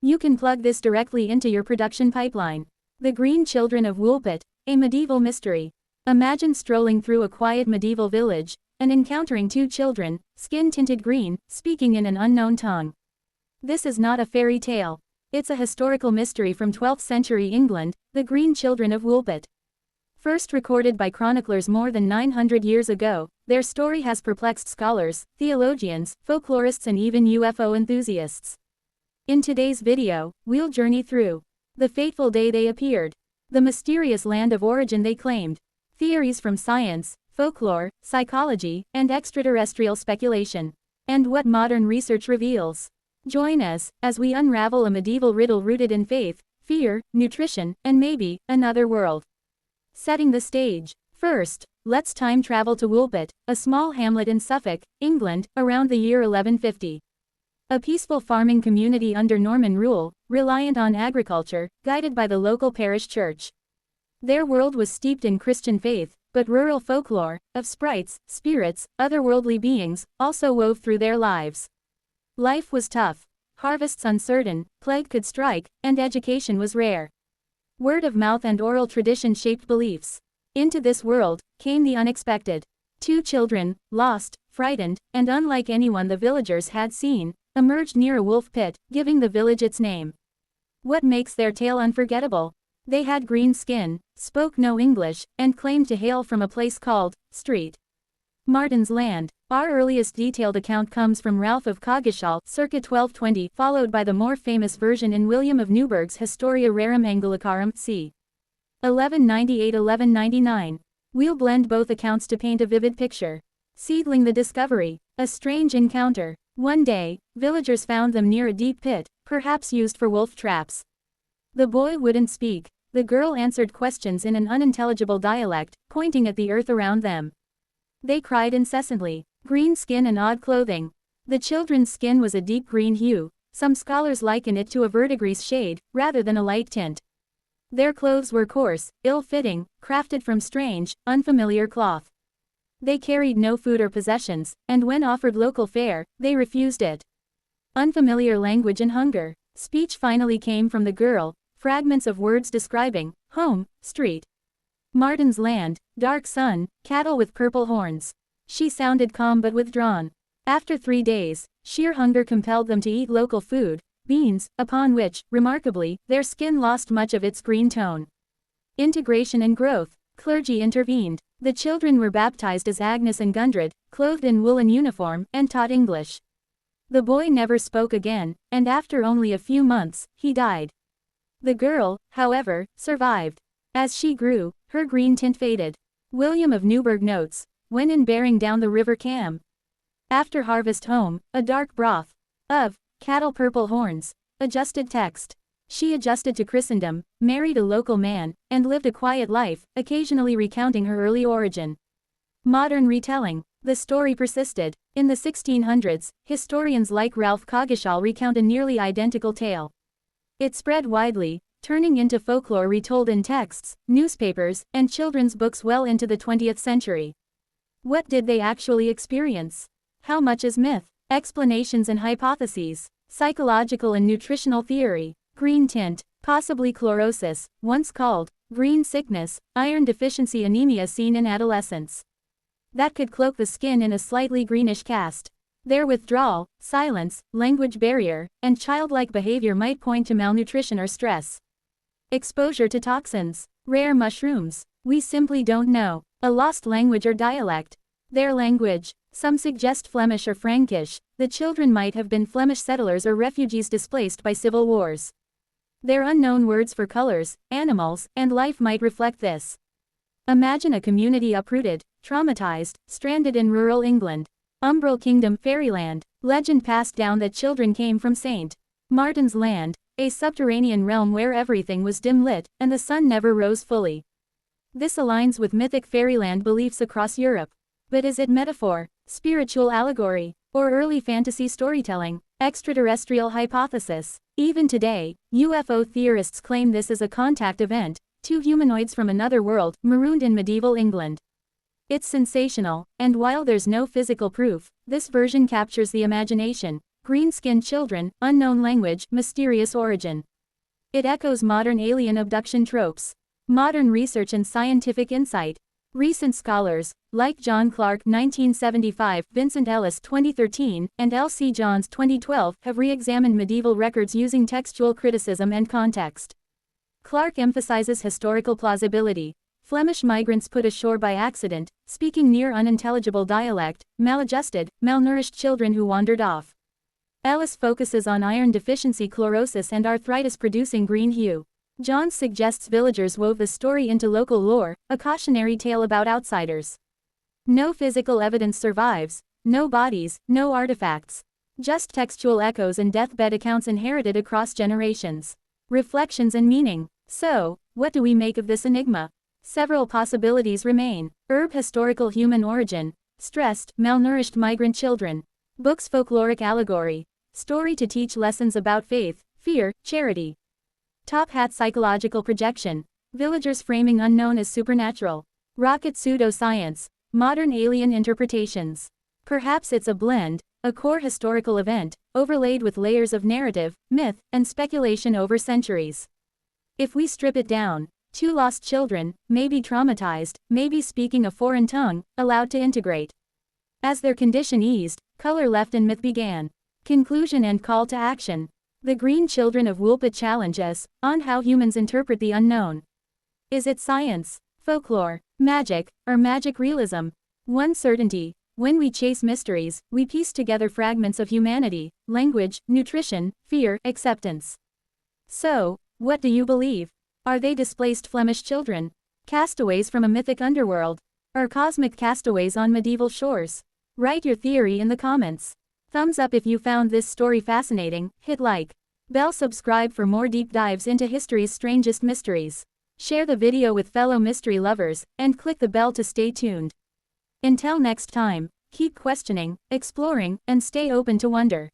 You can plug this directly into your production pipeline. The Green Children of Woolpit, a medieval mystery. Imagine strolling through a quiet medieval village, and encountering two children, skin-tinted green, speaking in an unknown tongue. This is not a fairy tale. It's a historical mystery from 12th century England, the Green Children of Woolpit. First recorded by chroniclers more than 900 years ago, their story has perplexed scholars, theologians, folklorists and even UFO enthusiasts. In today's video, we'll journey through the fateful day they appeared, the mysterious land of origin they claimed, theories from science, folklore, psychology, and extraterrestrial speculation, and what modern research reveals. Join us as we unravel a medieval riddle rooted in faith, fear, nutrition, and maybe another world. Setting the stage. First, let's time travel to Woolpit, a small hamlet in Suffolk, England, around the year 1150. A peaceful farming community under Norman rule, reliant on agriculture, guided by the local parish church. Their world was steeped in Christian faith, but rural folklore, of sprites, spirits, otherworldly beings, also wove through their lives. Life was tough, harvests uncertain, plague could strike, and education was rare. Word of mouth and oral tradition shaped beliefs. Into this world came the unexpected. Two children, lost, frightened, and unlike anyone the villagers had seen, emerged near a wolf pit, giving the village its name. What makes their tale unforgettable? They had green skin, spoke no English, and claimed to hail from a place called St. Martin's Land. Our earliest detailed account comes from Ralph of Coggeshall, circa 1220, followed by the more famous version in William of Newburgh's Historia Rerum Anglicarum, c. 1198-1199. We'll blend both accounts to paint a vivid picture. Seedling the discovery. A strange encounter. One day, villagers found them near a deep pit, perhaps used for wolf traps. The boy wouldn't speak. The girl answered questions in an unintelligible dialect, pointing at the earth around them. They cried incessantly. Green skin and odd clothing. The children's skin was a deep green hue. Some scholars liken it to a verdigris shade, rather than a light tint. Their clothes were coarse, ill-fitting, crafted from strange, unfamiliar cloth. They carried no food or possessions, and when offered local fare, they refused it. Unfamiliar language and hunger. Speech finally came from the girl, fragments of words describing home, St. Martin's Land, dark sun, cattle with purple horns. She sounded calm but withdrawn. After 3 days, sheer hunger compelled them to eat local food, beans, upon which, remarkably, their skin lost much of its green tone. Integration and growth. Clergy intervened. The children were baptized as Agnes and Gundred, clothed in woolen uniform, and taught English. The boy never spoke again, and after only a few months, he died. The girl, however, survived. As she grew, her green tint faded. William of Newburgh notes, when in bearing down the river Cam, after harvest home, a dark broth of cattle purple horns. Adjusted text. She adjusted to Christendom, married a local man, and lived a quiet life, occasionally recounting her early origin. Modern retelling. The story persisted. In the 1600s, historians like Ralph Coggeshall recount a nearly identical tale. It spread widely, turning into folklore retold in texts, newspapers, and children's books well into the 20th century. What did they actually experience? How much is myth? Explanations and hypotheses. Psychological and nutritional theory. Green tint, possibly chlorosis, once called green sickness, iron deficiency anemia seen in adolescents. That could cloak the skin in a slightly greenish cast. Their withdrawal, silence, language barrier, and childlike behavior might point to malnutrition or stress. Exposure to toxins. Rare mushrooms. We simply don't know. A lost language or dialect. Their language. Some suggest Flemish or Frankish. The children might have been Flemish settlers or refugees displaced by civil wars. Their unknown words for colors, animals, and life might reflect this. Imagine a community uprooted, traumatized, stranded in rural England. Umbral Kingdom, fairyland. Legend passed down that children came from St. Martin's Land, a subterranean realm where everything was dim-lit, and the sun never rose fully. This aligns with mythic fairyland beliefs across Europe. But is it metaphor, spiritual allegory, or early fantasy storytelling? Extraterrestrial hypothesis. Even today, UFO theorists claim this is a contact event, two humanoids from another world, marooned in medieval England. It's sensational, and while there's no physical proof, this version captures the imagination. green-skinned children, unknown language, mysterious origin. It echoes modern alien abduction tropes. Modern research and scientific insight. Recent scholars, like John Clark 1975, Vincent Ellis 2013, and L.C. Johns 2012, have re-examined medieval records using textual criticism and context. Clark emphasizes historical plausibility. Flemish migrants put ashore by accident, speaking near unintelligible dialect, maladjusted, malnourished children who wandered off. Ellis focuses on iron deficiency, chlorosis, and arthritis-producing green hue. Johns suggests villagers wove the story into local lore, a cautionary tale about outsiders. No physical evidence survives, no bodies, no artifacts. Just textual echoes and deathbed accounts inherited across generations. Reflections and meaning. So, what do we make of this enigma? Several possibilities remain. Herb historical human origin. Stressed, malnourished migrant children. Book's folkloric allegory. Story to teach lessons about faith, fear, charity. Top hat psychological projection. Villagers framing unknown as supernatural. Rocket pseudoscience. Modern alien interpretations. Perhaps it's a blend, a core historical event, overlaid with layers of narrative, myth, and speculation over centuries. If we strip it down, two lost children, maybe traumatized, maybe speaking a foreign tongue, allowed to integrate. As their condition eased, color left and myth began. Conclusion and call to action. The Green Children of Woolpit challenge us on how humans interpret the unknown. Is it science, folklore, magic, or magic realism? One certainty: when we chase mysteries, we piece together fragments of humanity, language, nutrition, fear, acceptance. So, what do you believe? Are they displaced Flemish children? Castaways from a mythic underworld? Or cosmic castaways on medieval shores? Write your theory in the comments. Thumbs up if you found this story fascinating, hit like. Bell subscribe for more deep dives into history's strangest mysteries. Share the video with fellow mystery lovers, and click the bell to stay tuned. Until next time, keep questioning, exploring, and stay open to wonder.